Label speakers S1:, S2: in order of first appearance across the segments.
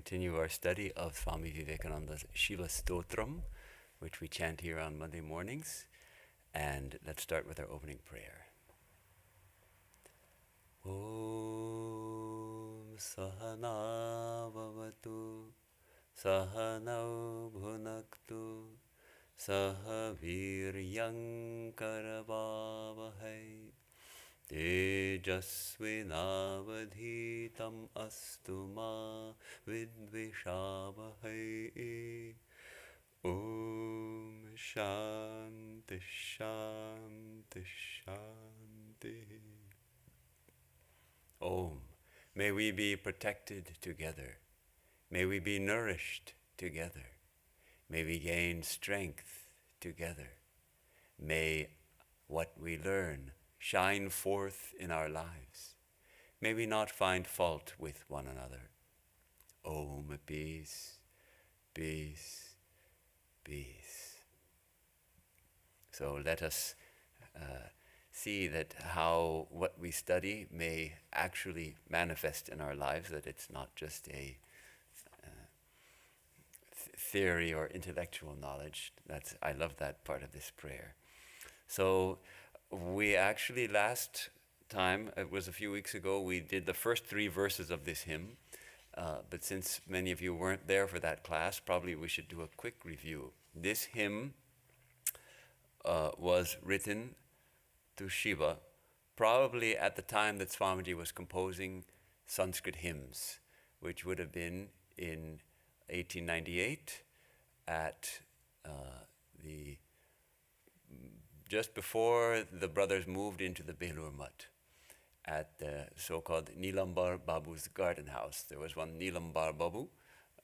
S1: continue our study of Swami Vivekananda's Shiva Stotram, which we chant here on Monday mornings. And let's start with our opening prayer. Om Sahana Bhavatu Sahanau Bhunaktu Sahaviryam Karavavahai Tejasvinavadhitam astu ma vidvishavahai. Om Shanti Shanti Shanti. Om. May we be protected together. May we be nourished together. May we gain strength together. May what we learn shine forth in our lives. May we not find fault with one another. Om, peace, peace, peace. So let us see that how what we study may actually manifest in our lives, that it's not just a theory or intellectual knowledge. I love that part of this prayer. So we actually last time, it was a few weeks ago, we did the first 3 verses of this hymn. But since many of you weren't there for that class, probably we should do a quick review. This hymn was written to Shiva, probably at the time that Swamiji was composing Sanskrit hymns, which would have been in 1898 at just before the brothers moved into the Belur Mutt at the so-called Nilambar Babu's garden house. There was one Nilambar Babu,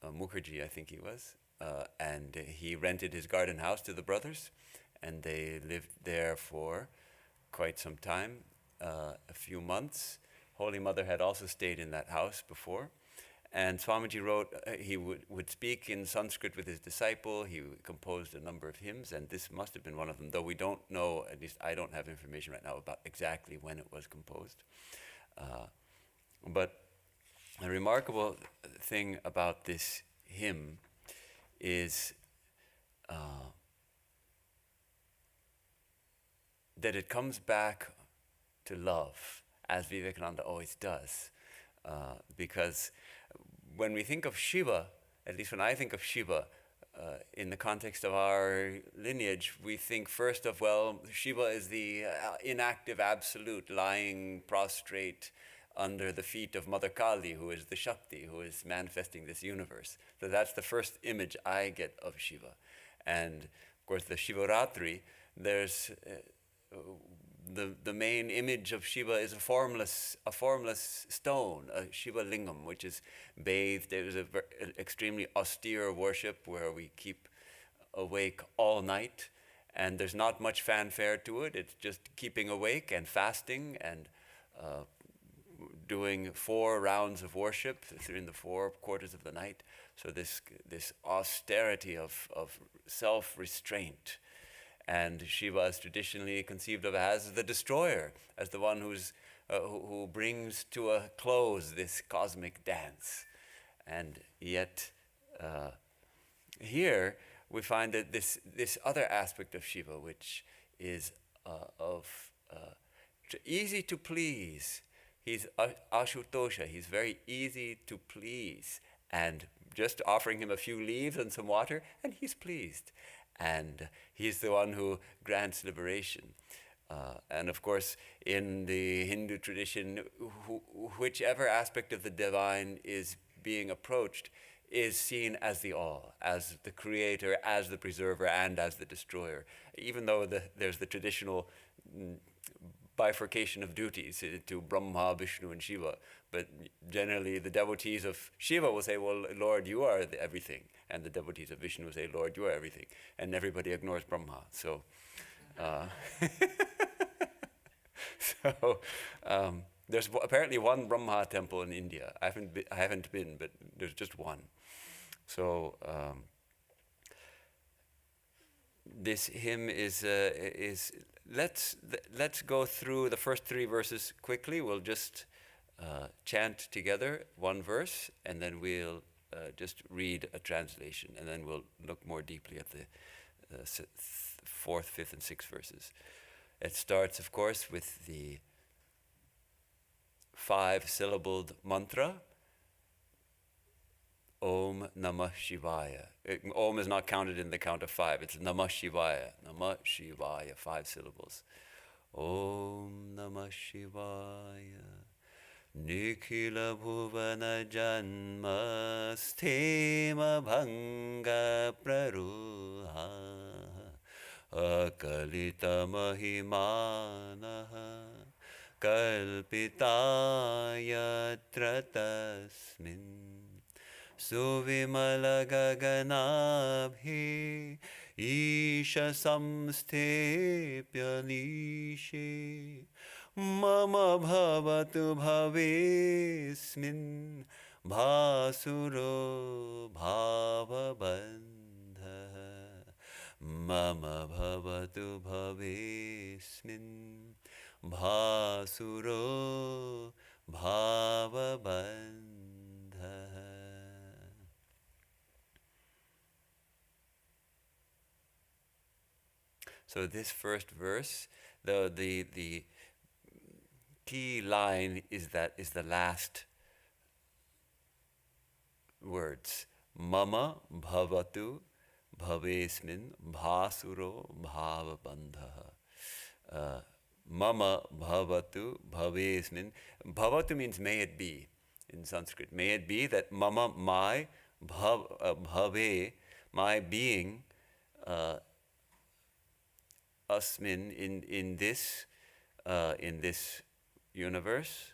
S1: Mukherjee I think he was, and he rented his garden house to the brothers, and they lived there for quite some time, a few months. Holy Mother had also stayed in that house before. And Swamiji wrote, he would speak in Sanskrit with his disciple. He composed a number of hymns, and this must have been one of them, though we don't know, at least I don't have information right now about exactly when it was composed. But a remarkable thing about this hymn is that it comes back to love, as Vivekananda always does, because when we think of Shiva, at least when I think of Shiva, in the context of our lineage, we think first of, well, Shiva is the inactive absolute lying prostrate under the feet of Mother Kali, who is the Shakti, who is manifesting this universe. So that's the first image I get of Shiva. And of course the Shivaratri, there's the main image of Shiva is a formless stone, a Shiva lingam, which is bathed. It was an extremely austere worship where we keep awake all night, and there's not much fanfare to it. It's just keeping awake and fasting and doing 4 rounds of worship in the 4 quarters of the night. So this austerity of self-restraint. And Shiva is traditionally conceived of as the destroyer, as the one who brings to a close this cosmic dance. And yet, here we find that this other aspect of Shiva, which is easy to please. He's Ashutosha. He's very easy to please, and just offering him a few leaves and some water, and he's pleased. And he's the one who grants liberation. And of course, in the Hindu tradition, whichever aspect of the divine is being approached is seen as the all, as the creator, as the preserver, and as the destroyer. Even though there's the traditional bifurcation of duties to Brahma, Vishnu, and Shiva. But generally, the devotees of Shiva will say, well, Lord, you are everything. And the devotees of Vishnu will say, Lord, you are everything. And everybody ignores Brahma. So, there's apparently one Brahma temple in India. I haven't been, but there's just one. So, this hymn is let's go through the first 3 verses quickly. We'll just chant together one verse, and then we'll just read a translation, and then we'll look more deeply at the fourth, fifth, and sixth verses. It starts, of course, with the 5-syllabled mantra, Om Namah Shivaya. Om is not counted in the count of 5. It's Namah Shivaya. Namah Shivaya, 5 syllables. Om Namah Shivaya. Nikhila Bhuvana Janma Sthema Bhanga Praruha Akalita Mahimanaha Kalpitaya Tratasmin Suvimala Gaganabhi Isha Samstepya Nishe Mama Bhavatu Bhavesmin Bhasuro Bhavabandha Mama Bhavatu Bhavesmin Bhasuro Bhavabandha. So this first verse, the key line is the last words. Mama bhavatu bhavesmin bhasuro bhavabandha. Mama bhavatu bhavesmin. Bhavatu means may it be in Sanskrit. May it be that mama, my, bhave, my being, asmin, in this universe,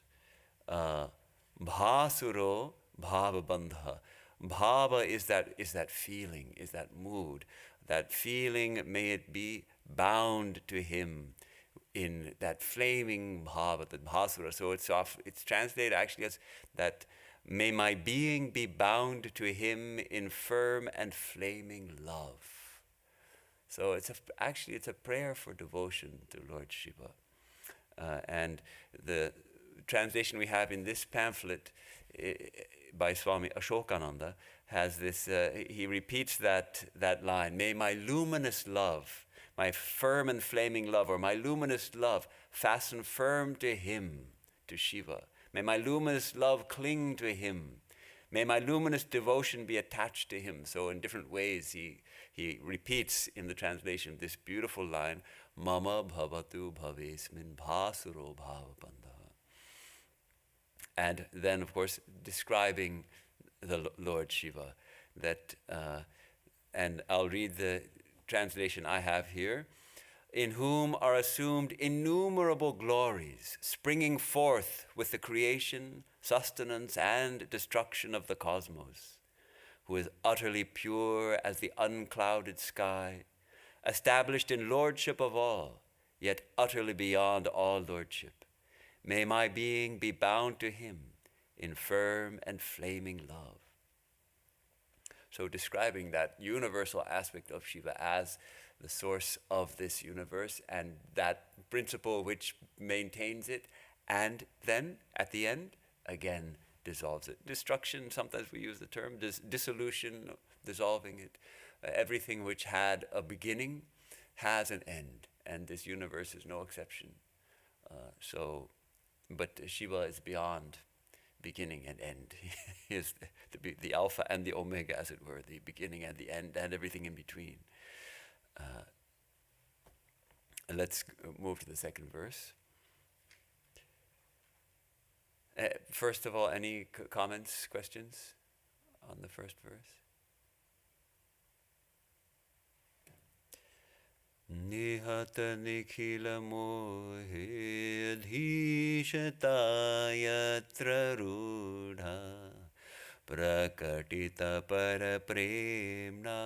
S1: bhasuro bhavabandha. Bhava is that feeling, is that mood. That feeling, may it be bound to him in that flaming bhava, the bhasura. So it's translated actually as that, may my being be bound to him in firm and flaming love. So it's a prayer for devotion to Lord Shiva. And the translation we have in this pamphlet by Swami Ashokananda has this, he repeats that line, may my luminous love, my firm and flaming love, or my luminous love fasten firm to him, to Shiva. May my luminous love cling to him. May my luminous devotion be attached to him. So in different ways he repeats in the translation this beautiful line, Mama bhavatu bhavesmin bhasuro bhavabandha. And then, of course, describing the Lord Shiva. That, and I'll read the translation I have here. In whom are assumed innumerable glories, springing forth with the creation, sustenance, and destruction of the cosmos, who is utterly pure as the unclouded sky, established in lordship of all, yet utterly beyond all lordship. May my being be bound to him in firm and flaming love. So describing that universal aspect of Shiva as the source of this universe and that principle which maintains it, and then at the end, again, dissolves it. Destruction, sometimes we use the term, dissolution, dissolving it. Everything which had a beginning has an end, and this universe is no exception. But Shiva is beyond beginning and end. He is the alpha and the omega, as it were, the beginning and the end, and everything in between. Let's move to the second verse. First of all, any comments, questions on the first verse? Nihata nikhila mohe adhishatayatra rudha prakatita parapremna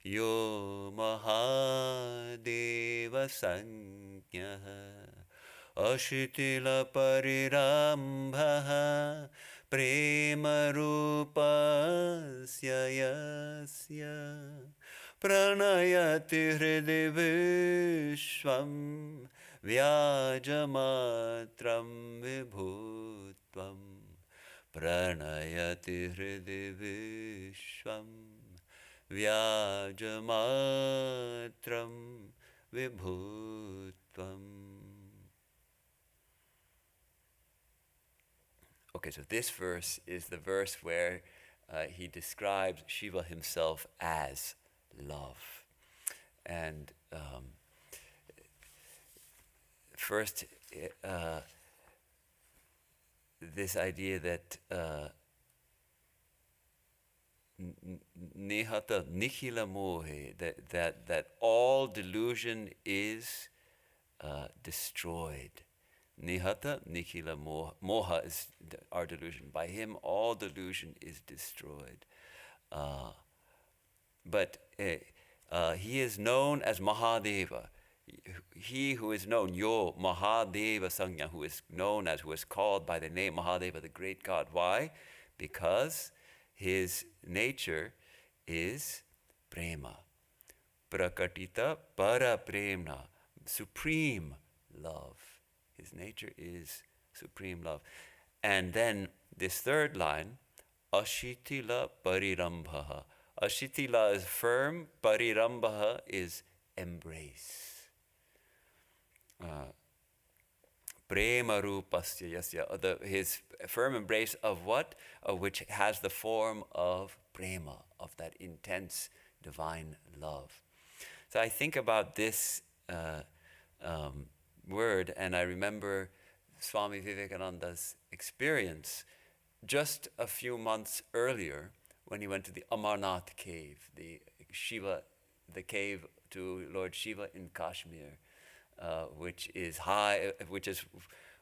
S1: yo mahadeva sanjnaha ashitila parirambha prema rupasya yasya pranayati hridi vishvam vyajamatram vibhutvam pranayati hridi vishvam vyajamatram vibhutvam. Okay, so this verse is the verse where he describes Shiva himself as love. And first, this idea that nihata nikhila mohe, that all delusion is destroyed. Nihata nikhila moha. Moha is our delusion. By him, all delusion is destroyed. But he is known as Mahadeva. He who is known, Yo Mahadeva Sangya, who is known as, who is called by the name Mahadeva, the great God. Why? Because his nature is prema. Prakatita para premna, supreme love. His nature is supreme love. And then this third line, ashitila parirambha. Ashitila is firm, parirambha is embrace. Prema rupasya yasya, his firm embrace of what? Of which has the form of prema, of that intense divine love. So I think about this word, and I remember Swami Vivekananda's experience just a few months earlier when he went to the Amarnath cave, the Shiva, the cave to Lord Shiva in Kashmir. Which is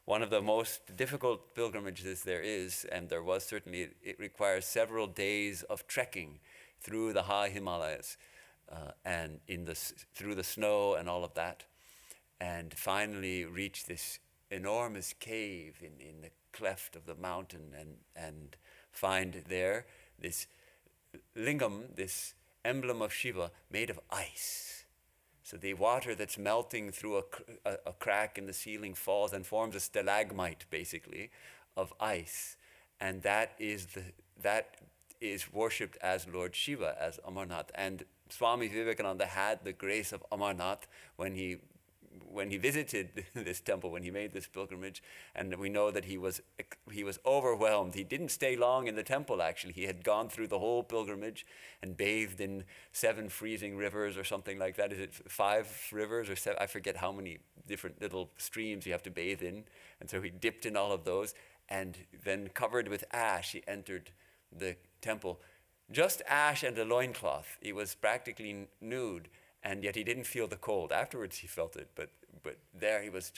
S1: one of the most difficult pilgrimages there is, and there was certainly, it requires several days of trekking through the high Himalayas and through the snow and all of that, and finally reach this enormous cave in the cleft of the mountain and find there this lingam, this emblem of Shiva made of ice. So the water that's melting through a crack in the ceiling falls and forms a stalagmite, basically, of ice. And that is worshipped as Lord Shiva, as Amarnath. And Swami Vivekananda had the grace of Amarnath when he visited this temple, when he made this pilgrimage, and we know that he was overwhelmed. He didn't stay long in the temple, actually. He had gone through the whole pilgrimage and bathed in 7 freezing rivers or something like that. Is it 5 rivers or 7? I forget how many different little streams you have to bathe in. And so he dipped in all of those, and then covered with ash, he entered the temple. Just ash and a loincloth. He was practically nude. And yet he didn't feel the cold. Afterwards he felt it, but there he was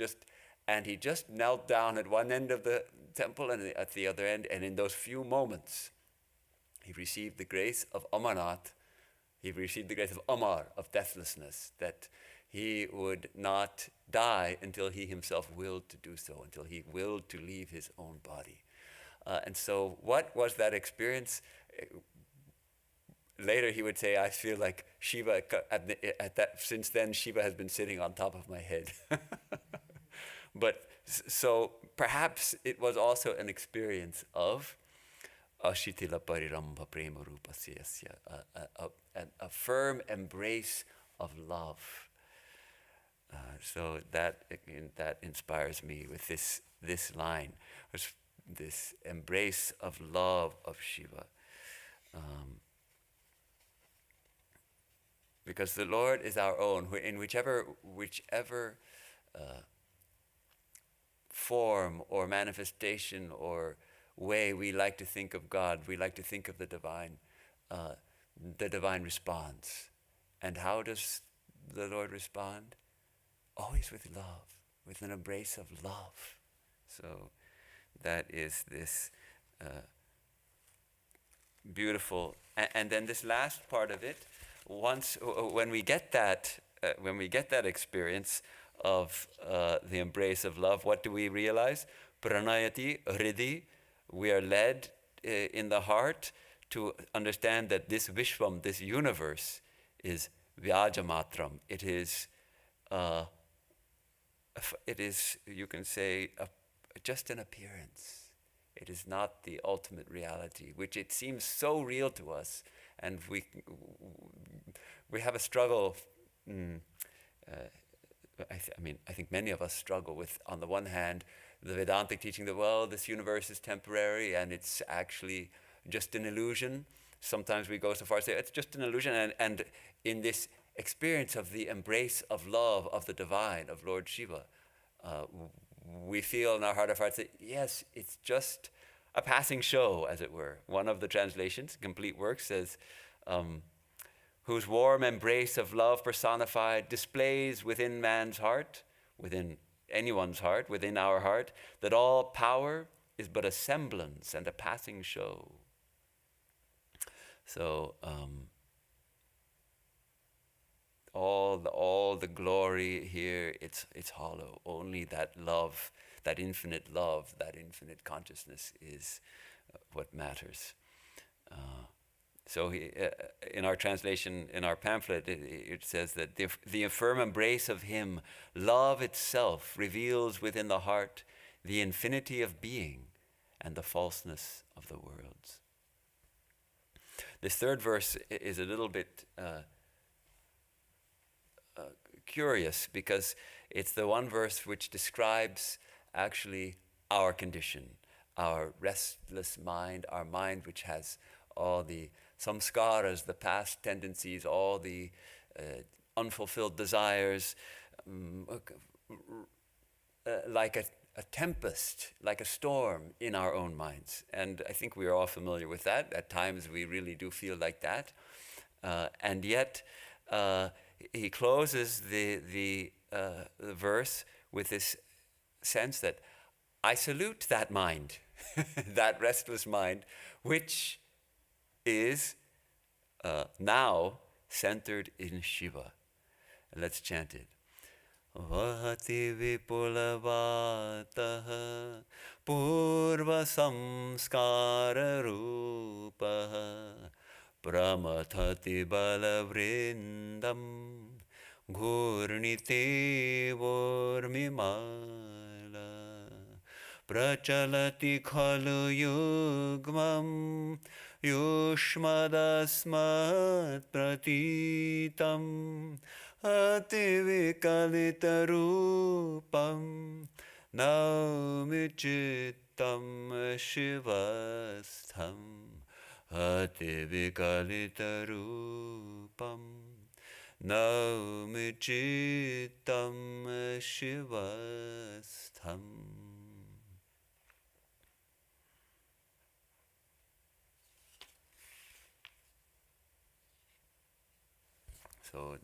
S1: he just knelt down at one end of the temple and at the other end, and in those few moments, he received the grace of Amarnath. He received the grace of Amar, of deathlessness, that he would not die until he himself willed to do so, until he willed to leave his own body. And so what was that experience? Later he would say, I feel like Shiva, since then Shiva has been sitting on top of my head. But so perhaps it was also an experience of ashitila parirambha prema rupasya, a firm embrace of love. So that inspires me with this line, this embrace of love of Shiva. Because the Lord is our own, in whichever form or manifestation or way we like to think of God, we like to think of the divine responds. And how does the Lord respond? Always with love, with an embrace of love. So that is this beautiful, and then this last part of it. When we get that experience of the embrace of love, what do we realize? Pranayati hridi, we are led in the heart to understand that this Vishwam, this universe, is vyajamatram. It is, you can say, just an appearance. It is not the ultimate reality, which it seems so real to us, and we have a struggle. I think many of us struggle with, on the one hand, the Vedantic teaching that, well, this universe is temporary and it's actually just an illusion. Sometimes we go so far as to say it's just an illusion, and in this experience of the embrace of love of the divine, of Lord Shiva, we feel in our heart of hearts that, yes, it's just a passing show, as it were. One of the translations, complete work, says, whose warm embrace of love personified displays within man's heart, within anyone's heart, within our heart, that all power is but a semblance and a passing show. So all the glory here, it's hollow. Only that love, that infinite love, that infinite consciousness is what matters. So in our translation, in our pamphlet, it says that the firm embrace of him, love itself, reveals within the heart the infinity of being and the falseness of the worlds. This third verse is a little bit curious, because it's the one verse which describes actually our condition, our restless mind, our mind which has all the samskaras, the past tendencies, all the unfulfilled desires, like a tempest, like a storm in our own minds. And I think we are all familiar with that. At times we really do feel like that. And yet he closes the verse with this sense that I salute that mind, that restless mind, which is now centered in Shiva. And let's chant it. Vahati vipulavatāha purva samskara rupaha pramathati balavrindam ghurnite vormimala prachalati khalu yugmam yushmadasmat pratitam ati vikalitarupam naumi chittam shivastham ati vikalitarupam naumi chittam shivastham. So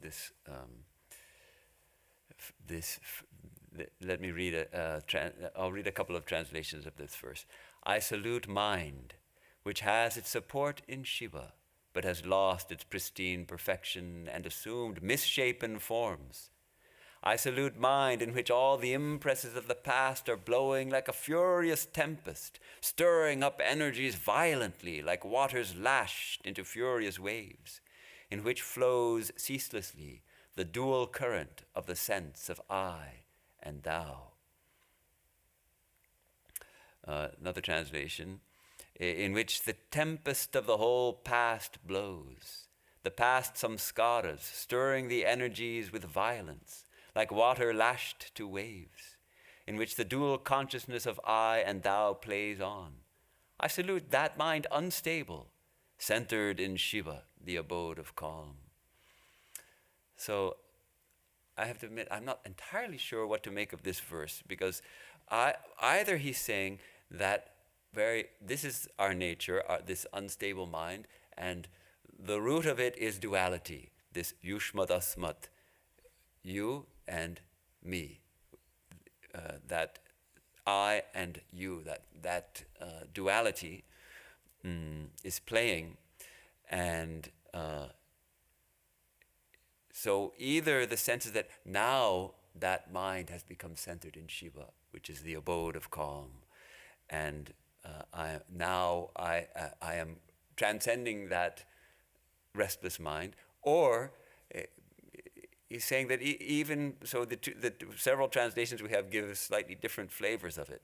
S1: let me read I'll read a couple of translations of this verse. I salute mind, which has its support in Shiva, but has lost its pristine perfection and assumed misshapen forms. I salute mind, in which all the impresses of the past are blowing like a furious tempest, stirring up energies violently like waters lashed into furious waves, in which flows ceaselessly the dual current of the sense of I and thou. Another translation, in which the tempest of the whole past blows, the past samskaras stirring the energies with violence, like water lashed to waves, in which the dual consciousness of I and thou plays on. I salute that mind unstable, centered in Shiva, the abode of calm. So I have to admit, I'm not entirely sure what to make of this verse, because either he's saying that this is our nature, this unstable mind, and the root of it is duality, this yushmadasmat, you and me, that I and you, that duality is playing, and so either the sense is that now that mind has become centered in Shiva, which is the abode of calm, and I am transcending that restless mind, or he's saying that even so, the several translations we have give slightly different flavors of it,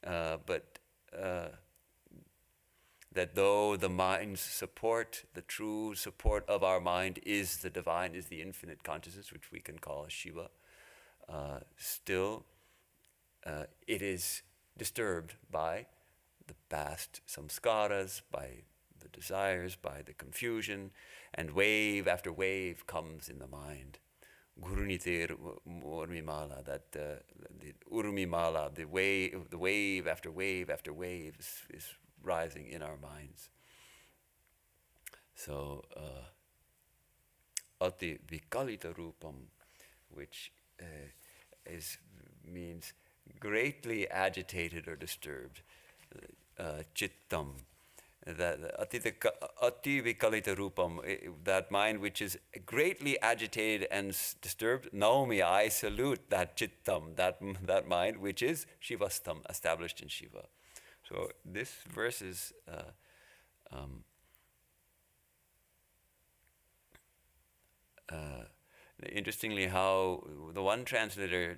S1: but that though the mind's support, the true support of our mind is the divine, is the infinite consciousness, which we can call Shiva, still it is disturbed by the past samskaras, by the desires, by the confusion, and wave after wave comes in the mind. Gurunitir Urmimala, that the Urmimala, the wave after wave after wave is rising in our minds. So, Ati Vikalita Rupam, which means greatly agitated or disturbed. Chittam, that Ati Vikalita Rupam, that mind which is greatly agitated and disturbed. Naomi, I salute that Chittam, that mind which is Shivastam, established in Shiva. So this verse is interestingly how the one translator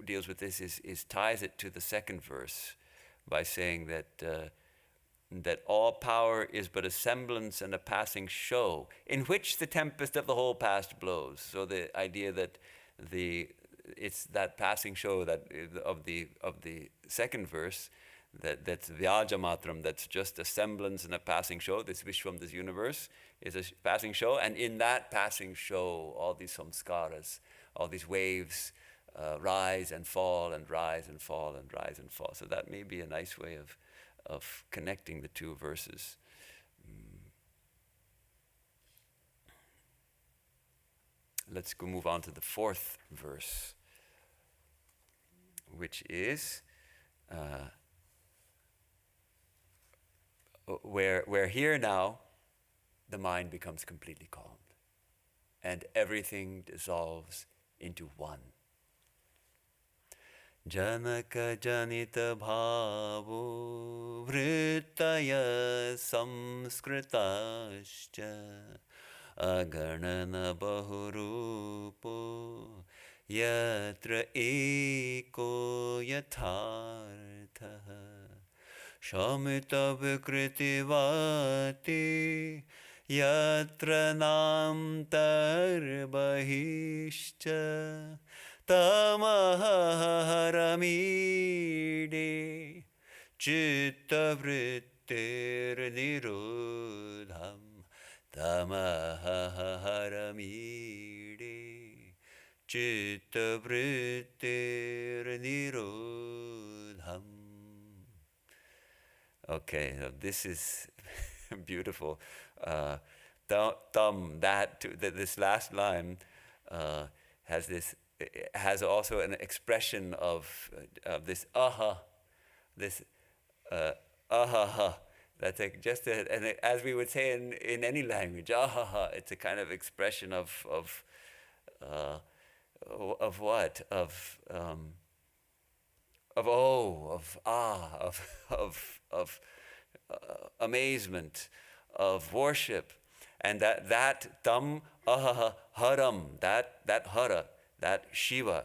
S1: deals with this is ties it to the second verse by saying that that all power is but a semblance and a passing show, in which the tempest of the whole past blows. So the idea that it's that passing show that of the second verse, that's Vyajamatram, that's just a semblance and a passing show. This Vishwam, this universe, is a passing show, and in that passing show, all these samskaras, all these waves rise and fall and rise and fall and rise and fall. So that may be a nice way of connecting the two verses. Let's go move on to the fourth verse, which is where here now the mind becomes completely calmed and everything dissolves into one. Janaka janita bhavo vrittaya samskritascha aganana bahurupo yatra eko yathartha shamita vikritivati yatra nam tarbahishcha tamaharamide chitta vrittir nirodham tamaharamide chitta vrittir nirodham. Okay, now this is beautiful. This last line has also an expression of this aha, this ahaha. That's and as we would say in any language, ahaha. It's a kind of expression of what? Of amazement, of worship, and that tam ahaha haram, that hara, that Shiva,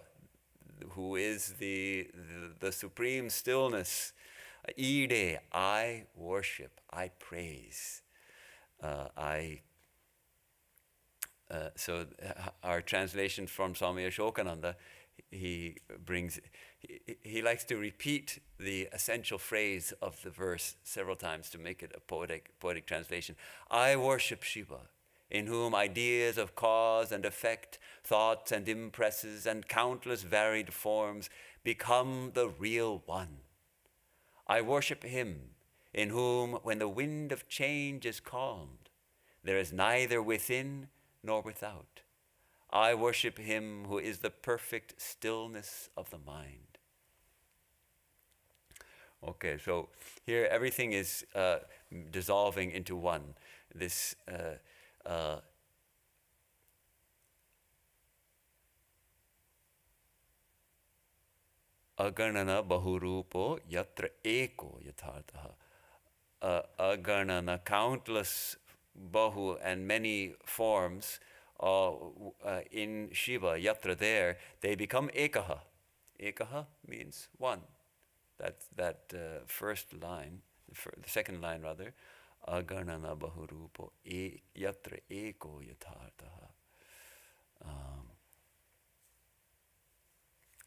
S1: who is the supreme stillness. Ide, I worship, I praise, so our translation from Swami Vivekananda, he likes to repeat the essential phrase of the verse several times to make it a poetic translation. I worship Shiva, in whom ideas of cause and effect, thoughts and impresses, and countless varied forms become the real one. I worship him, in whom, when the wind of change is calmed, there is neither within nor without. I worship him who is the perfect stillness of the mind. Okay, so here everything is dissolving into one. This aganana bahurupo yatra eko yathartaha. Aganana, countless bahu and many forms in Shiva, yatra there, they become ekaha. Ekaha means one. That first line, the second line rather, aganana bahurupo yatra eko yathartaha.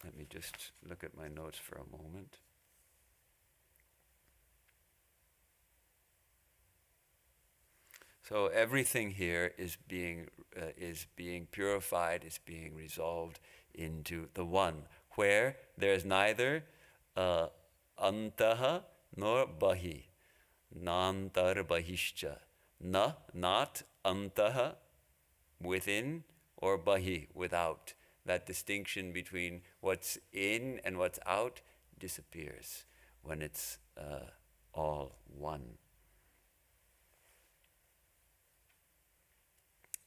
S1: Let me just look at my notes for a moment. So everything here is being purified, is being resolved into the one, where there is neither antaha nor bahi, nantar bahishcha, not antaha, within, or bahi, without. That distinction between what's in and what's out disappears when it's all one.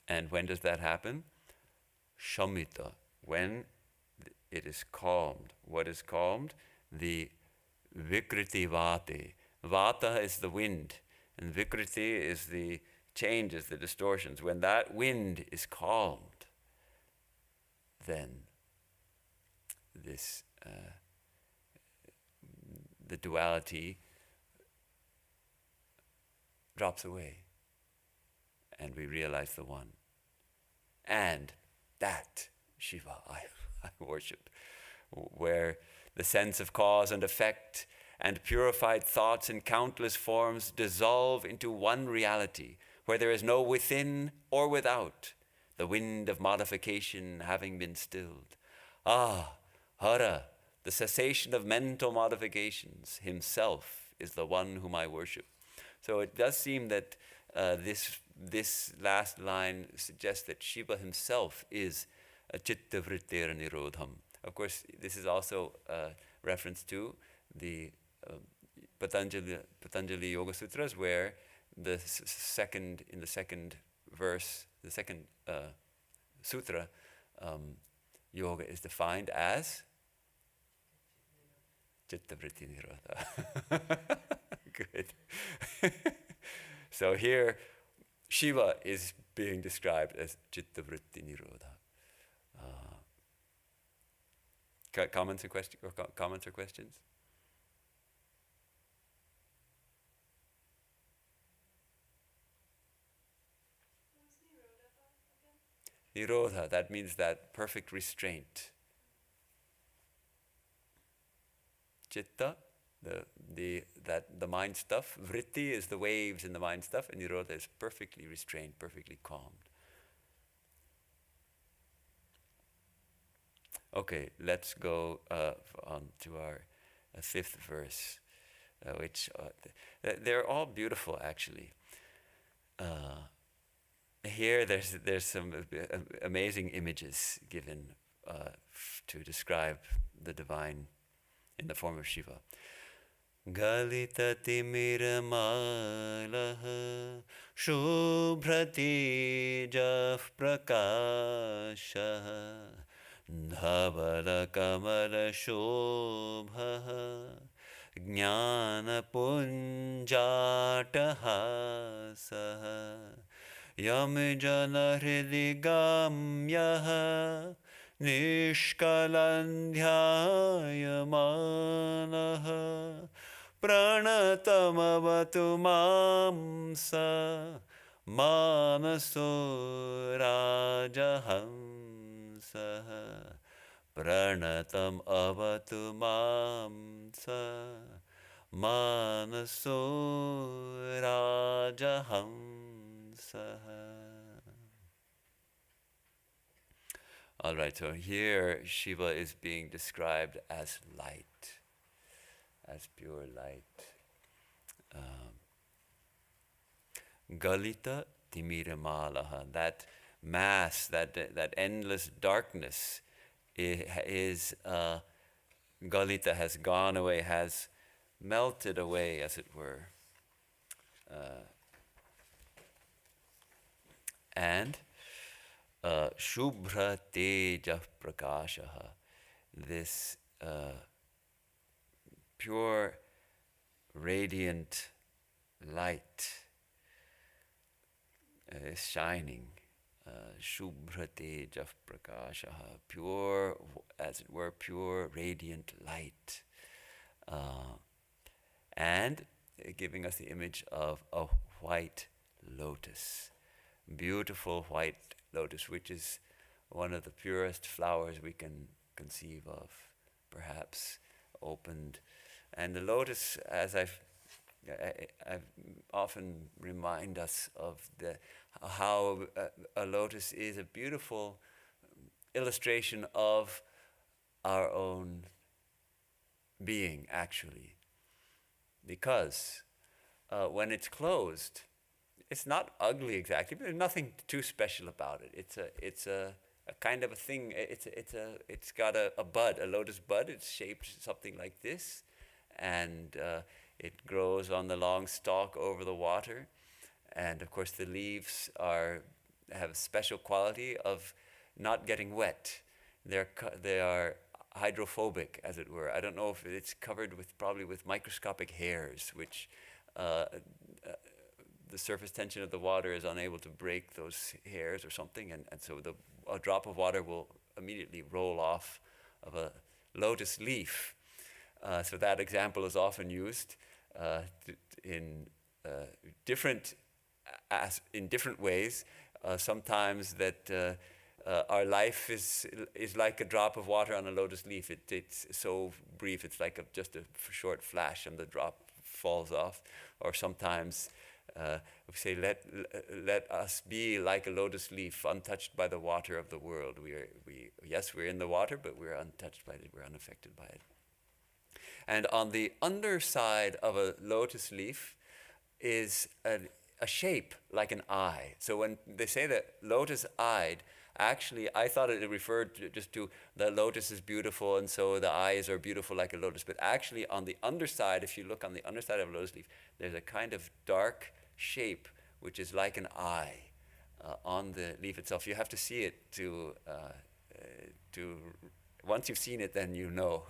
S1: And when does that happen? Shamita, when it is calmed. What is calmed? The vikriti vate. Vata is the wind, and vikriti is the changes, the distortions. When that wind is calmed, then this the duality drops away, and we realize the one. And that Shiva I worship, where the sense of cause and effect and purified thoughts in countless forms dissolve into one reality, where there is no within or without, the wind of modification having been stilled. Ah, Hara, the cessation of mental modifications, himself is the one whom I worship. So it does seem that this last line suggests that Shiva himself is a chitta vrittira nirodham. Of course, this is also a reference to the Patanjali Yoga Sutras, where in the second verse, the second sutra, yoga is defined as chitta vritti nirodha. Good. So here, Shiva is being described as chitta vritti nirodha. Comments or questions? Nirodha, that means that perfect restraint. Chitta, the mind stuff. Vritti is the waves in the mind stuff, and nirodha is perfectly restrained, perfectly calmed. Okay, let's go on to our fifth verse, which they're all beautiful actually. Here there's some amazing images given to describe the divine in the form of Shiva. Galita timira malaha shubhrati jaf prakasha dhavala kamala shobha jnana punjataha saha yam jana hridigamyaha nishkalandhyayamanaha pranatamavatu mamsa manaso rajahamsa pranatam avatu mamsa manaso rajahamsa. All right, so here Shiva is being described as light, as pure light. Galita timiramalaha, that mass, that endless darkness is Galita, has gone away, has melted away, as it were. And Shubhra Teja Prakashaha, this pure, radiant light is shining. Shubhra Teja Prakashaha, pure, as it were, pure, radiant light. Uh, and giving us the image of a white lotus. Beautiful white lotus, which is one of the purest flowers we can conceive of, perhaps opened. And the lotus, as I've often remind us of how a lotus is a beautiful illustration of our own being, actually. Because when it's closed, it's not ugly exactly, but there's nothing too special about it. It's a kind of a thing. It's got a bud, a lotus bud. It's shaped something like this, and it grows on the long stalk over the water. And of course, the leaves have a special quality of not getting wet. They are hydrophobic, as it were. I don't know if it's covered probably with microscopic hairs, which the surface tension of the water is unable to break those hairs or something, and so a drop of water will immediately roll off of a lotus leaf. So that example is often used in different ways. Sometimes that our life is like a drop of water on a lotus leaf. It's so brief, it's like just a short flash and the drop falls off. Or sometimes we say, let us be like a lotus leaf, untouched by the water of the world. We're in the water, but we're untouched by it, we're unaffected by it. And on the underside of a lotus leaf is a shape like an eye. So when they say that lotus-eyed, actually, I thought it referred just to the lotus is beautiful, and so the eyes are beautiful like a lotus. But actually, on the underside, if you look on the underside of a lotus leaf, there's a kind of dark shape which is like an eye on the leaf itself. You have to see it to once you've seen it, then you know.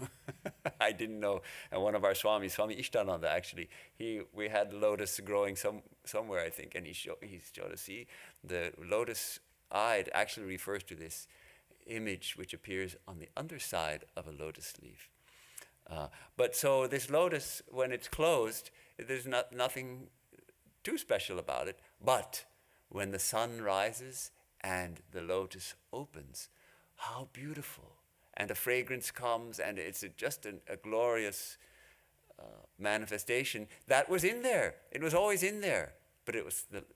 S1: I didn't know. And one of our Swamis, Swami Ishtananda, actually, we had lotus growing somewhere, I think, and he showed us, see, the lotus-eyed actually refers to this image which appears on the underside of a lotus leaf. But so this lotus, when it's closed, there's nothing too special about it. But when the sun rises and the lotus opens, how beautiful. And a fragrance comes, and it's just a glorious manifestation that was in there. It was always in there, but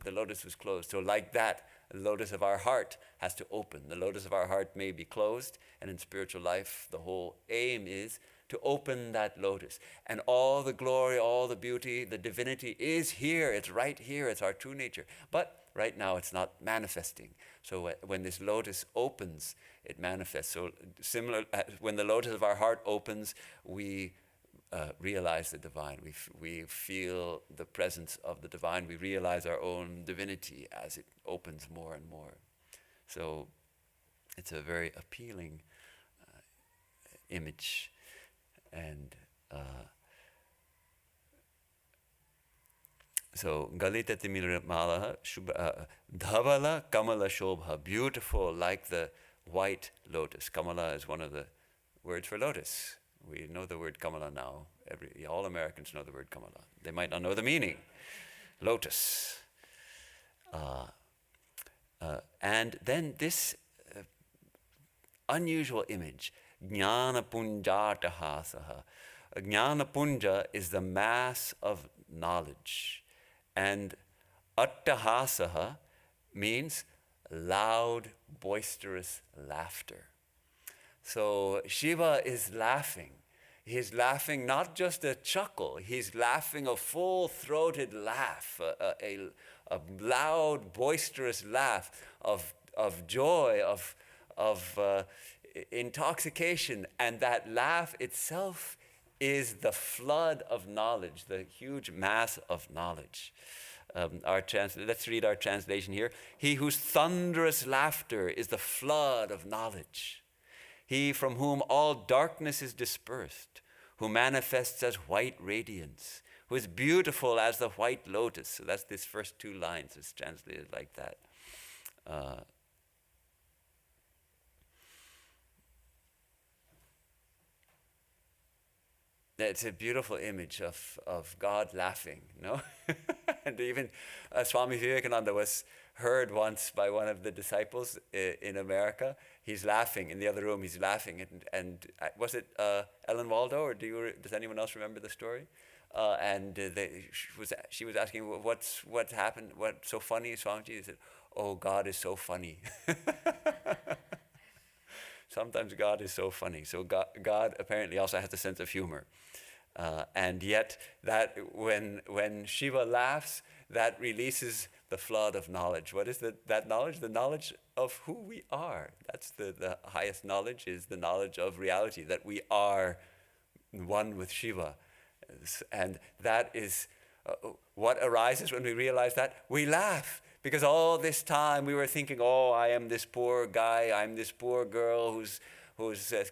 S1: the lotus was closed. So like that, the lotus of our heart has to open. The lotus of our heart may be closed, and in spiritual life, the whole aim is to open that lotus. And all the glory, all the beauty, the divinity is here. It's right here. It's our true nature. But right now, it's not manifesting. So when this lotus opens, it manifests. So similar, when the lotus of our heart opens, we realize the divine. We feel the presence of the divine. We realize our own divinity as it opens more and more. So it's a very appealing image. And so Galita Timira Malaha Dhavala Kamala Shobha, beautiful like the white lotus. Kamala is one of the words for lotus. We know the word Kamala now. All Americans know the word Kamala. They might not know the meaning. Lotus. And then this unusual image, Jnana Punjatahasaha. Jnana Punja is the mass of knowledge. And Attahasaha means loud, boisterous laughter. So Shiva is laughing. He's laughing not just a chuckle, he's laughing a full-throated laugh, a loud, boisterous laugh of joy, of intoxication. And that laugh itself is the flood of knowledge, the huge mass of knowledge. Let's read our translation here. He whose thunderous laughter is the flood of knowledge. He from whom all darkness is dispersed, who manifests as white radiance, who is beautiful as the white lotus. So that's this first two lines. It's translated like that. It's a beautiful image of God laughing, no? And even Swami Vivekananda was heard once by one of the disciples in America. He's laughing in the other room. He's laughing, and was it Ellen Waldo, or does anyone else remember the story? And she was asking, what's happened? What's so funny, Swamiji? He said, "Oh, God is so funny." Sometimes God is so funny. So God apparently also has a sense of humor. And yet, that when Shiva laughs, that releases the flood of knowledge. What is that knowledge? The knowledge of who we are. That's the highest knowledge, is the knowledge of reality, that we are one with Shiva. And that is what arises when we realize that. We laugh. Because all this time we were thinking, oh, I am this poor guy, I'm this poor girl who's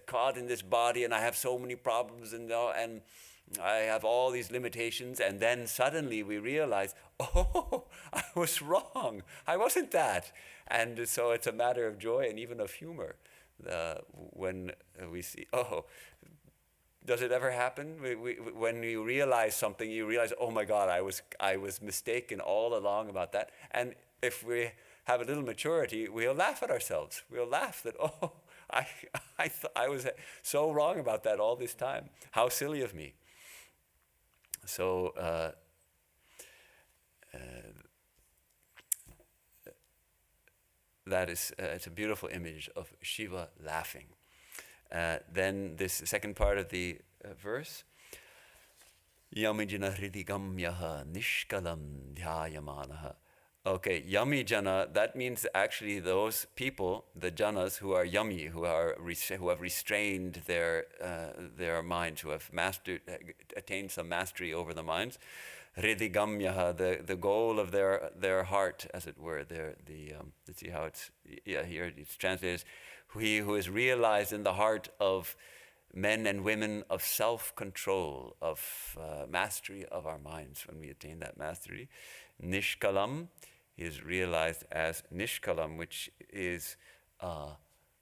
S1: caught in this body, and I have so many problems, and I have all these limitations. And then suddenly we realize, oh, I was wrong. I wasn't that. And so it's a matter of joy and even of humor when we see, oh, does it ever happen? When you realize something, you realize, oh my God, I was mistaken all along about that. And if we have a little maturity, we'll laugh at ourselves. We'll laugh that, oh, I was so wrong about that all this time. How silly of me. So that is it's a beautiful image of Shiva laughing. Then this second part of the verse, Yamijana hridigamyaha nishkalam dhyayamanaha. Okay, yami jana, that means actually those people, the janas who are yami, who have restrained their minds, who have attained some mastery over the minds. Hridigamyaha, the goal of their heart, as it were. Let's see how it's here it's translated as, he who is realized in the heart of men and women of self-control, of mastery of our minds. When we attain that mastery, nishkalam, he is realized as nishkalam, which is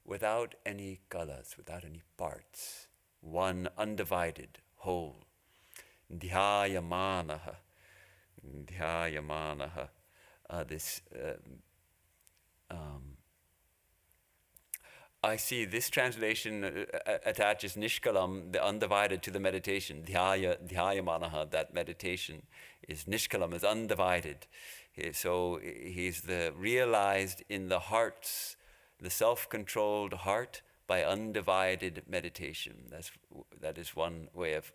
S1: without any kalas, without any parts, one undivided whole. Dhyayamanaha, I see this translation attaches nishkalam, the undivided, to the meditation. Dhyayamanaha, that meditation is nishkalam, is undivided. So he's the realized in the hearts, the self-controlled heart by undivided meditation. That is one way of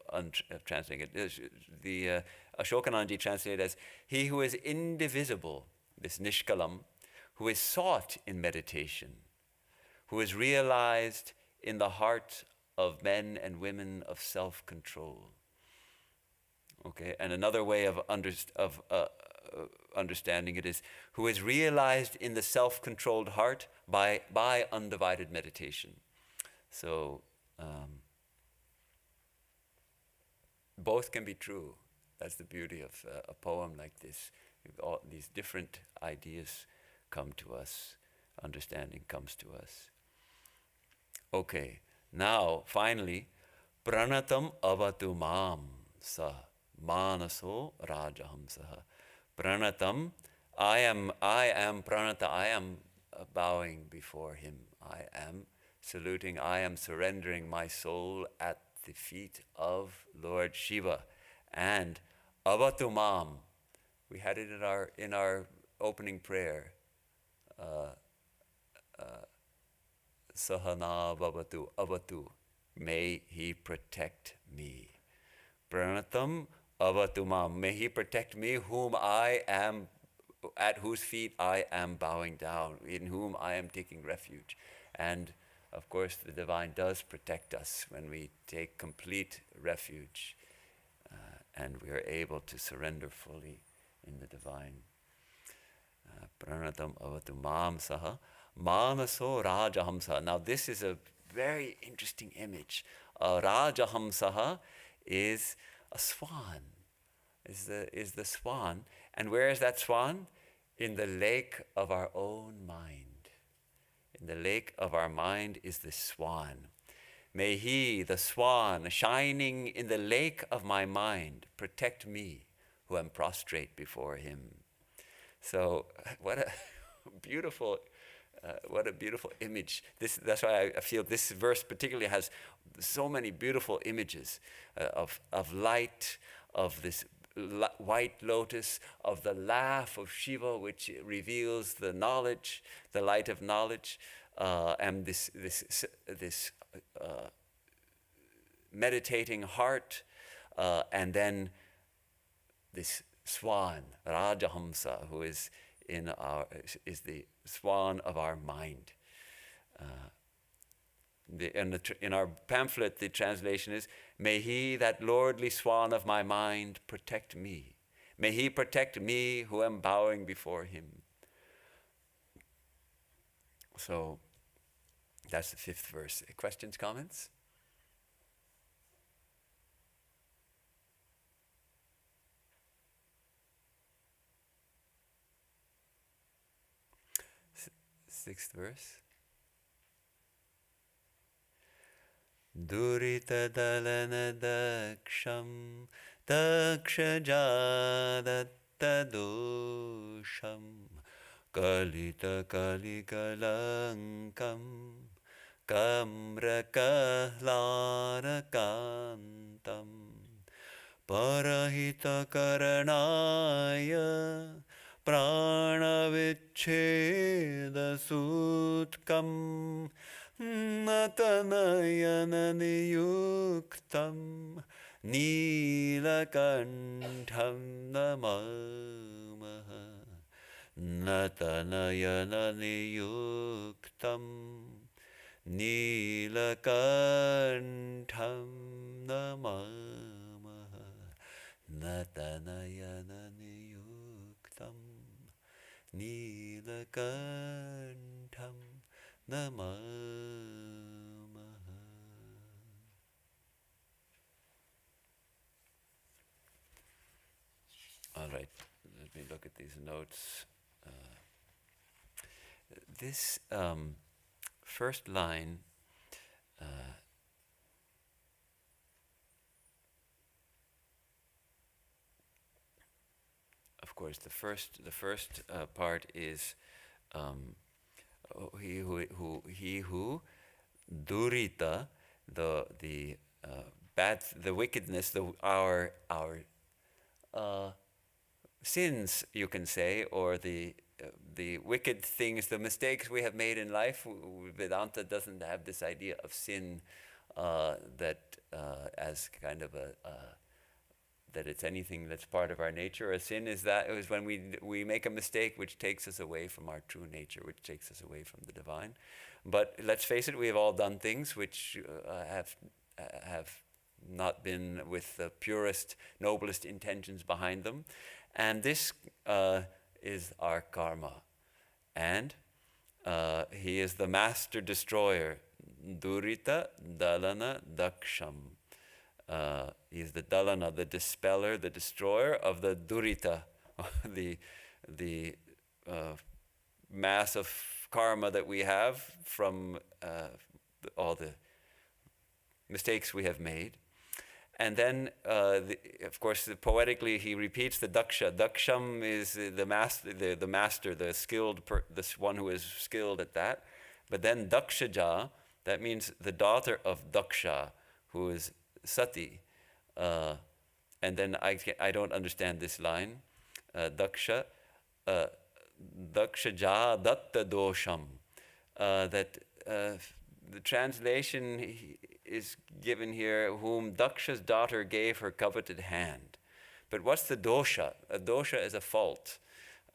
S1: translating it. The Ashokananji translated as, he who is indivisible, this nishkalam, who is sought in meditation, who is realized in the heart of men and women of self-control. Okay, and another way of understanding it is, who is realized in the self-controlled heart by undivided meditation. So both can be true. That's the beauty of a poem like this. All these different ideas come to us, understanding comes to us. Okay, now finally, pranatam avatu mam sa manaso rajahamsaha. Pranatam, I am pranata, I am bowing before him. I am saluting, I am surrendering my soul at the feet of Lord Shiva. And avatu mam, we had it in our opening prayer. Sahana vavatu avatu, may he protect me. Pranatam avatu mam, may he protect me, whom I am, at whose feet I am bowing down, in whom I am taking refuge. And of course the divine does protect us when we take complete refuge and we are able to surrender fully in the divine. Pranatam avatu mam saha manaso rajahamsaha. Now this is a very interesting image. Rajahamsaha is a swan, is the swan. And where is that swan? In the lake of our own mind. In the lake of our mind is the swan. May he, the swan, shining in the lake of my mind, protect me, who am prostrate before him. So, what a beautiful image. That's why I feel this verse particularly has so many beautiful images of light, of this white lotus, of the laugh of Shiva, which reveals the knowledge, the light of knowledge, and this meditating heart, and then this swan, Rajahamsa, who is the swan of our mind. In our pamphlet, the translation is, may he, that lordly swan of my mind, protect me. May he protect me who am bowing before him. So that's the 5th verse. Questions, comments? Sixth verse. Durita dalana daksham dakshajadatta dosham kalita kalikalankam kamrakalakantam parahita karanaya pranavicheda sutkam natanayana niyuktam nilakantham namamaha natanayana niyuktam nilakantham namamaha natanayana niyuktam nilakantham namamaha. All right, let me look at these notes. This first line, of course, the first part is he who durita, the bad, the wickedness, our sins, you can say, or the wicked things, the mistakes we have made in life. Vedanta doesn't have this idea of sin that as kind of that it's anything that's part of our nature. A sin is when we make a mistake which takes us away from our true nature, which takes us away from the divine. But let's face it, we have all done things which have not been with the purest, noblest intentions behind them. And this is our karma. And he is the master destroyer. Durita dalana daksham. He is the dalana, the dispeller, the destroyer of the durita, the mass of karma that we have from all the mistakes we have made. And then, of course, poetically, he repeats the daksha. Daksham is the master, the skilled, this one who is skilled at that. But then dakshaja, that means the daughter of Daksha, who is Sati. And then I don't understand this line. Daksha, Dakshaja datta dosham. That the translation is given here, whom Daksha's daughter gave her coveted hand. But what's the dosha? A dosha is a fault.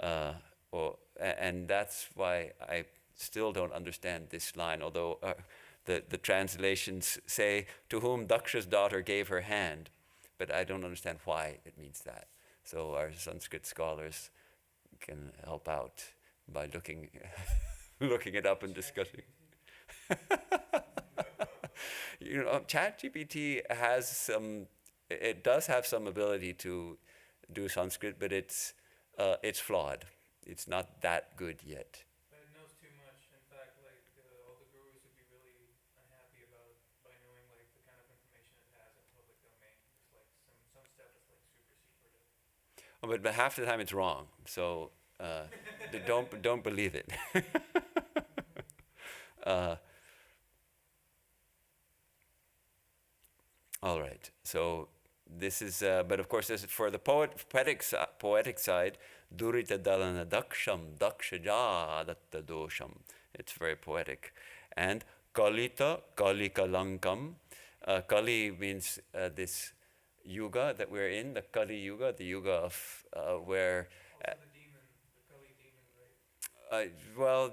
S1: And that's why I still don't understand this line, although the translations say, to whom Daksha's daughter gave her hand. But I don't understand why it means that. So our Sanskrit scholars can help out by looking it up and discussing. ChatGPT it does have some ability to do Sanskrit, but it's flawed. It's not that good yet.
S2: But it knows too much. In fact, all the gurus would be really unhappy by knowing
S1: But half the time it's wrong. So don't believe it. All right. So this is, but of course, this is for the poetic side. Durita dalana daksham dakshaja adatta dosham. It's very poetic. And kalita kalika lankam. Kali means this yuga that we're in, the Kali yuga, the yuga of where.
S2: Also the demon, the Kali demon, right?
S1: Well,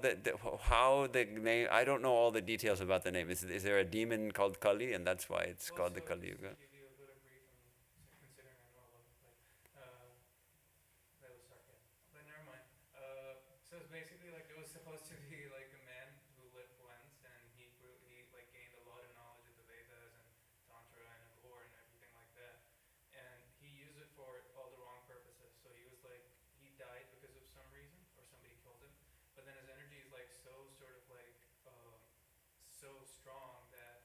S1: how the name, I don't know all the details about the name. Is there a demon called Kali, and that's why it's called the Kali Yuga?
S2: Give you a bit of brief, considering I know a lot, that was sarcasm. But never mind. So it's basically like there was supposed to be like a man who lit plants, and he like gained a lot of knowledge of the Vedas and Tantra and Agor and everything like that. And he used it for all the wrong purposes. So he was like, he died because of some reason, or somebody killed him. But then his energy is like so sort of like so strong that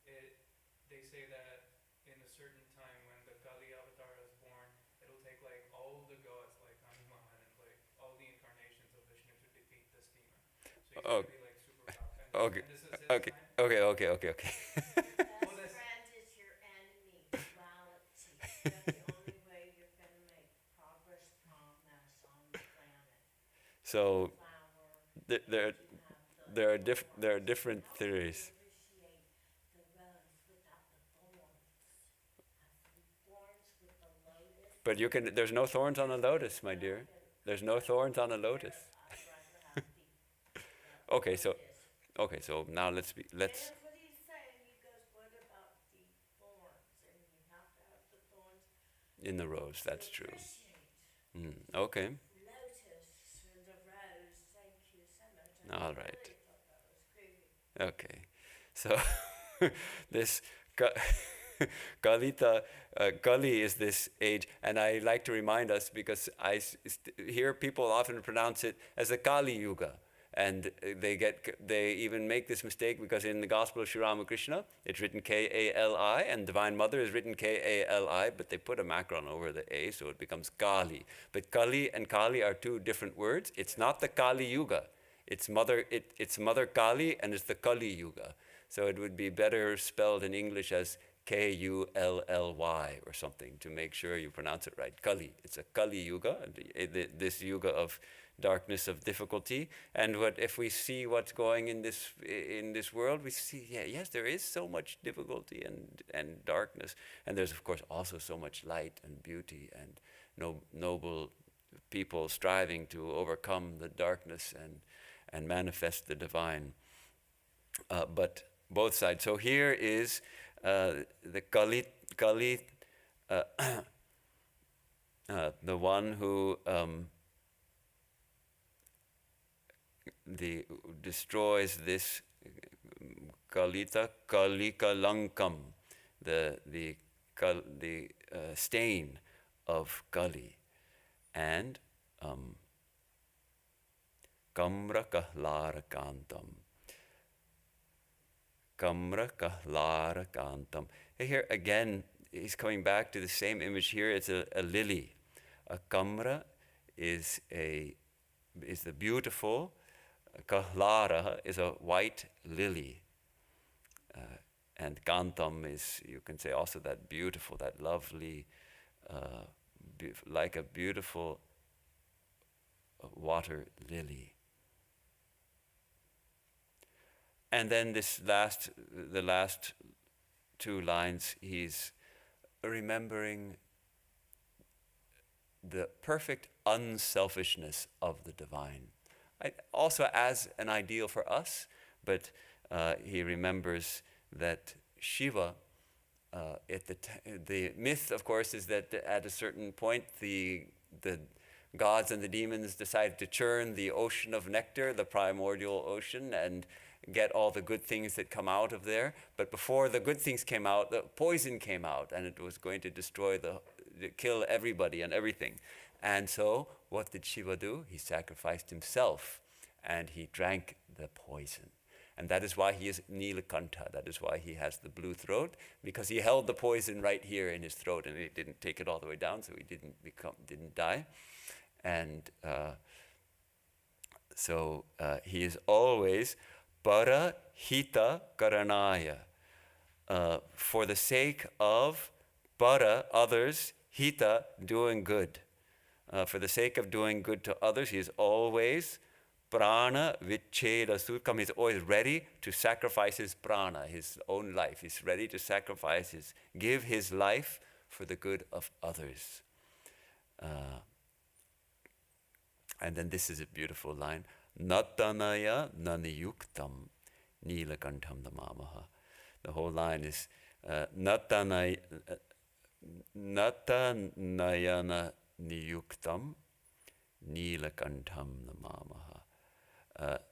S2: they say that in a certain time when the Kali avatar is born, it'll take like all the gods like Hanuman and like all the incarnations of Vishnu to defeat this demon. So he's gonna be like super powerful.
S1: Okay.
S2: And this is his
S1: Okay.
S2: time.
S1: Okay.
S3: Best friend is your enemy. Duality. That's the only way you're going to make progress on this on the planet.
S1: So
S3: Flower.
S1: there are different theories.
S3: Appreciate the rose without the thorns. Have the thorns with the lotus.
S1: But you can. There's no thorns on a lotus, my dear. There's no thorns on a lotus.
S3: I'd rather have the
S1: Okay. So now let's.
S3: And that's what he's saying. He goes, what about the thorns? And you have to have the thorns.
S1: In the rose. That's
S3: to
S1: true.
S3: appreciate
S1: Okay.
S3: lotus and the rose. Thank you so much.
S1: All
S3: I
S1: right.
S3: really thought that was groovy.
S1: Okay, so this Kali is this age, and I like to remind us because I hear people often pronounce it as the Kali Yuga, and they even make this mistake because in the Gospel of Sri Ramakrishna it's written Kali, and Divine Mother is written Kali, but they put a macron over the A, so it becomes Kali. But Kali and Kali are two different words. It's not the Kali Yuga. It's Mother Kali, and it's the Kali Yuga. So it would be better spelled in English as Kully or something to make sure you pronounce it right. Kali. It's a Kali Yuga, this Yuga of darkness, of difficulty. And if we see what's going in this world, we see, yes, there is so much difficulty and darkness. And there's, of course, also so much light and beauty and noble people striving to overcome the darkness and manifest the divine. But both sides. So here is the Kali, the one who destroys this Kalita, Kalika Lankam, the stain of Kali, and Kamra Kahlara Kantam. Kamra Kahlara Kantam. Here again, he's coming back to the same image here. It's a lily. A kamra is the beautiful. Kahlara is a white lily. And Kantam is, you can say also that beautiful, that lovely, like a beautiful water lily. And then the last two lines, he's remembering the perfect unselfishness of the divine. Also as an ideal for us, but he remembers that Shiva, the myth, of course, is that at a certain point, the gods and the demons decided to churn the ocean of nectar, the primordial ocean, and get all the good things that come out of there. But before the good things came out, the poison came out, and it was going to kill everybody and everything. And so what did Shiva do? He sacrificed himself, and he drank the poison. And that is why he is Nilakantha. That is why he has the blue throat, because he held the poison right here in his throat and he didn't take it all the way down, so he didn't die. And so he is always para hita karanaya, for the sake of para, others, hita, doing good. For the sake of doing good to others, he is always prana vicheda sutkam. He's always ready to sacrifice his prana, his own life. He's ready to give his life for the good of others. And then this is a beautiful line. Natanaya naniyuktam nilakantham namamaha. The whole line is natanayana niyuktam nilakantham namamaha.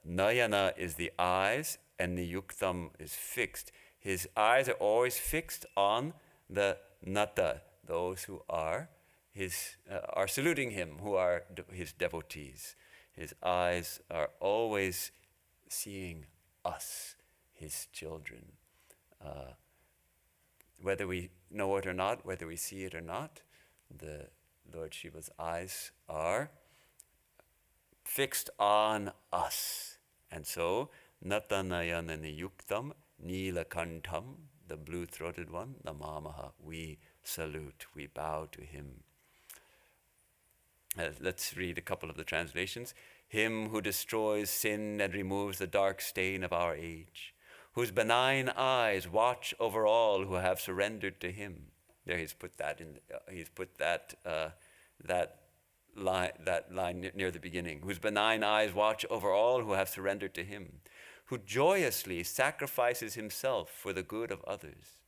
S1: Nayana is the eyes, and niyuktam is fixed. His eyes are always fixed on the nata, those who are saluting him, who are his devotees. His eyes are always seeing us, his children. Whether we know it or not, whether we see it or not, the Lord Shiva's eyes are fixed on us. And so, Natanayana niyuktam nilakantham, the blue-throated one, namamaha, we salute, we bow to him. Let's read a couple of the translations. Him who destroys sin and removes the dark stain of our age, whose benign eyes watch over all who have surrendered to him. There he's put that in. He's put that line near the beginning. Whose benign eyes watch over all who have surrendered to him, who joyously sacrifices himself for the good of others,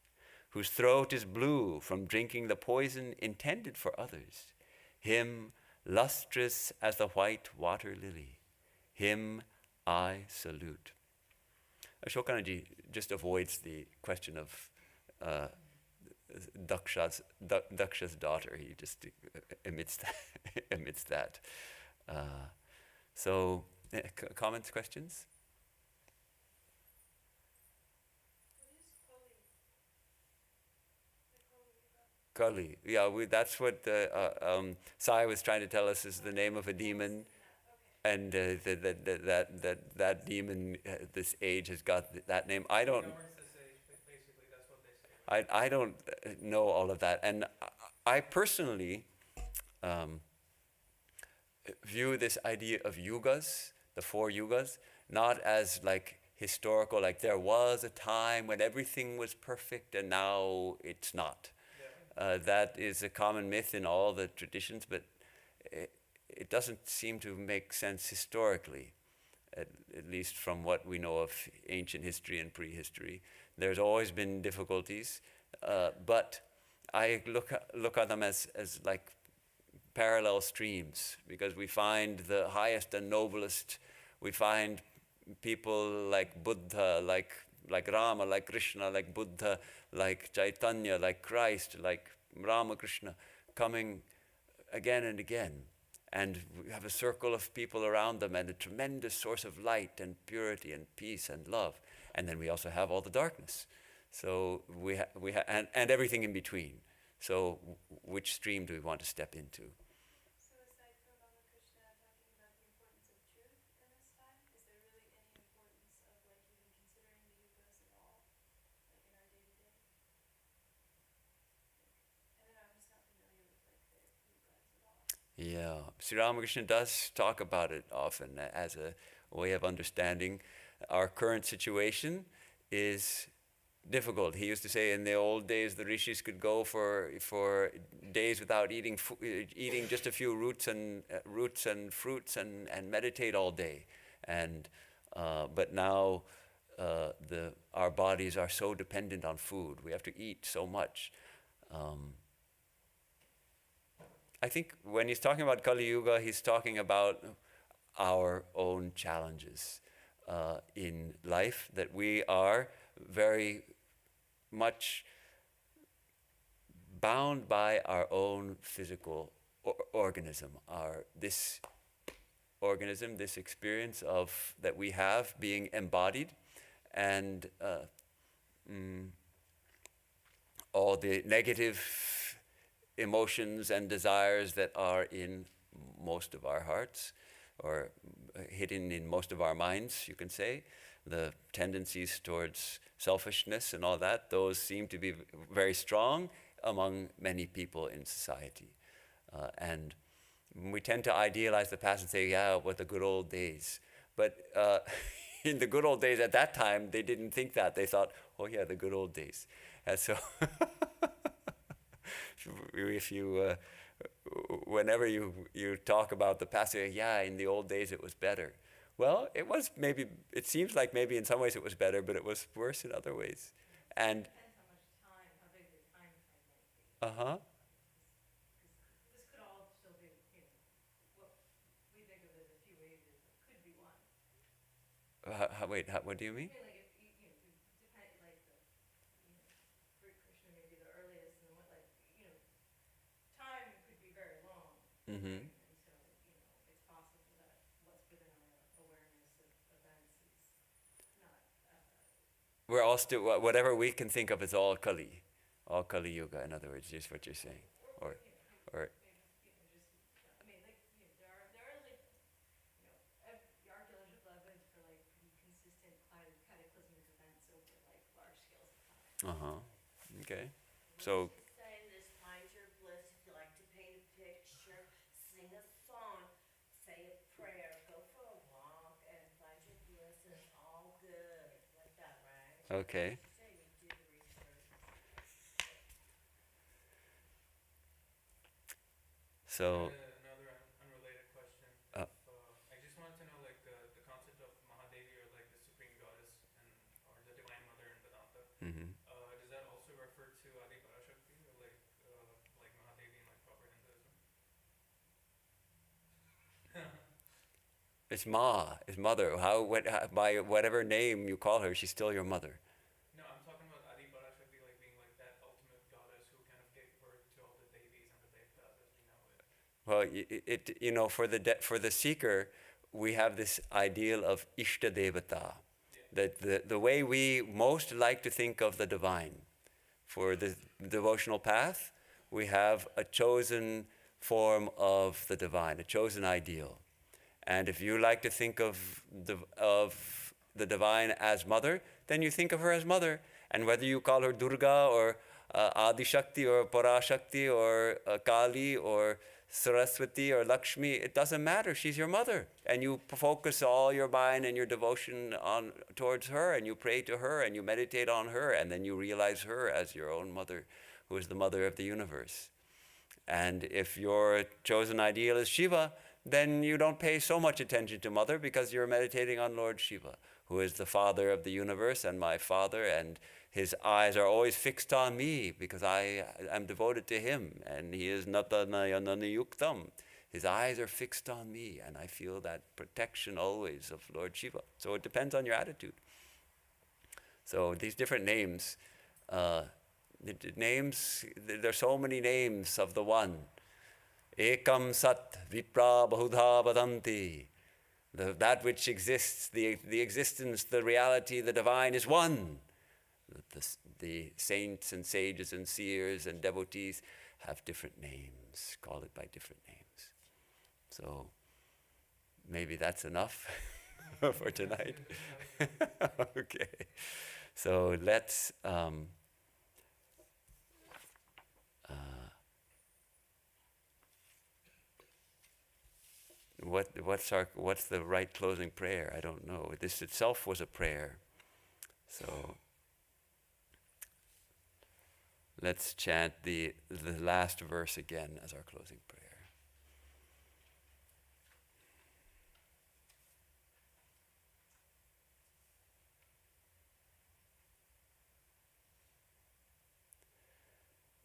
S1: whose throat is blue from drinking the poison intended for others. Him lustrous as the white water lily. Him I salute. Ashokanaji just avoids the question of Daksha's daughter. He just emits that. So, comments, questions? Kali. Yeah, that's what Sai was trying to tell us is the name of a demon. And that demon, this age has got that name. I don't know all of that. And I personally view this idea of yugas, the 4 yugas, not as like historical, like there was a time when everything was perfect and now it's not. That is a common myth in all the traditions, but it doesn't seem to make sense historically, at least from what we know of ancient history and prehistory. There's always been difficulties, but I look at them as like parallel streams, because we find the highest and noblest, we find people like Buddha, like Rama, like Krishna, like Buddha, like Chaitanya, like Christ, like Ramakrishna, coming again and again. And we have a circle of people around them and a tremendous source of light and purity and peace and love. And then we also have all the darkness. So and everything in between. So which stream do we want to step into?
S4: So aside from Ramakrishna talking about the importance of truth in this time, is there really any importance of like even considering the yugas at all, like in our day-to-day? I don't know, I'm just not familiar with like the yugas at all.
S1: Yeah, Sri Ramakrishna does talk about it often as a way of understanding. Our current situation is difficult. He used to say in the old days the rishis could go for days without eating just a few roots and fruits and meditate all day. And but now our bodies are so dependent on food. We have to eat so much. I think when he's talking about Kali Yuga, he's talking about our own challenges in life, that we are very much bound by our own physical organism, this experience of that we have being embodied, and all the negative emotions and desires that are in most of our hearts, or hidden in most of our minds, you can say, the tendencies towards selfishness and all that, those seem to be very strong among many people in society. And we tend to idealize the past and say, yeah, what the good old days. But in the good old days at that time, they didn't think that. They thought, oh yeah, the good old days. And so if you, whenever you talk about the past, you say, yeah, in the old days it was better. Well, it was maybe, it seems like maybe in some ways it was better, but it was worse in other ways. And
S3: Depends how much time, how big the time frame might be.
S1: uh-huh.
S3: This could all still be, what we think of as a few ages, it could be one.
S1: Wait, what do you mean?
S3: I mean, like if depend, like for Krishna maybe the earliest, and what time could be very long.
S1: Mm-hmm.
S3: And so, it's possible that what's within our awareness of events is not.
S1: We're all still, whatever we can think of is all Kali Yuga, in other words, is what you're saying. Or
S3: Maybe, I mean, there are like, the archaeological evidence for like pretty consistent cataclysmic events over like large scales of time.
S1: Okay. So,
S3: Just saying this, find your bliss. If you like to paint a picture, sing a song, say a prayer, go for a walk, and find your bliss, and it's all good. Like that, right?
S1: okay.
S3: Say you do the research.
S1: So,
S2: Another unrelated question. I just wanted to know, like, the concept of Mahadevi, or like the supreme goddess, or the divine mother in Vedanta.
S1: mhm.
S2: Does that also refer to Adi Parashakti, or like Mahadevi in like proper Hinduism?
S1: It's mother. By whatever name you call her, she's still your mother.
S2: No, I'm talking about Adi Parashakti, like being like that ultimate goddess who kind of gave birth to all the Devis and the Devtas as we know it.
S1: Well, for the seeker, we have this ideal of Ishta Devata, that the way we most like to think of the divine. For the devotional path, we have a chosen form of the divine, a chosen ideal. And if you like to think of the divine as mother, then you think of her as mother. And whether you call her Durga or Adi Shakti or Parashakti or Kali or Saraswati or Lakshmi, it doesn't matter. She's your mother. And you focus all your mind and your devotion towards her, and you pray to her, and you meditate on her, and then you realize her as your own mother, who is the mother of the universe. And if your chosen ideal is Shiva, then you don't pay so much attention to mother, because you're meditating on Lord Shiva, who is the father of the universe and my father, and his eyes are always fixed on me because I am devoted to him, and he is natanayana yuktam. His eyes are fixed on me, and I feel that protection always of Lord Shiva. So it depends on your attitude. So these different names, there's so many names of the one. Ekam sat vipra bahudha vadanti. That which exists, the existence, the reality, the divine is one. The saints and sages and seers and devotees have different names, call it by different names. So maybe that's enough for tonight. Okay. So let's what's the right closing prayer? I don't know. This itself was a prayer. So let's chant the last verse again as our closing prayer.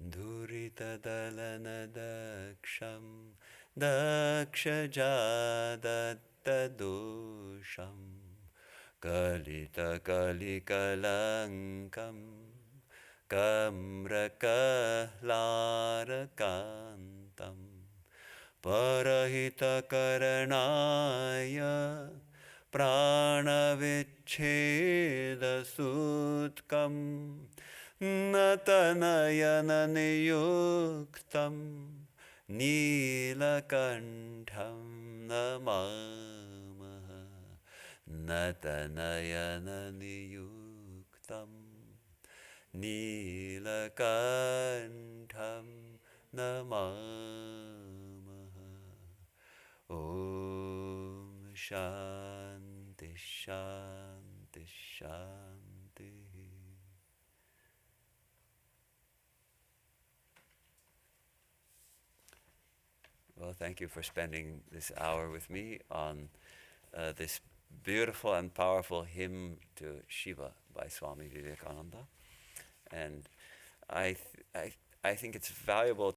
S1: Durita dalana daksham dakshajadatta dosham kalita kalikalankam kamrakalakantam parahita karanaya Pranavicheda sutkam Natanayana niyuktam Nilakantham namamaha Natanayana niyuktam Nilakantham namamaha. Om Shanti Shanti Shanti. Well, thank you for spending this hour with me on this beautiful and powerful hymn to Shiva by Swami Vivekananda. And I think it's valuable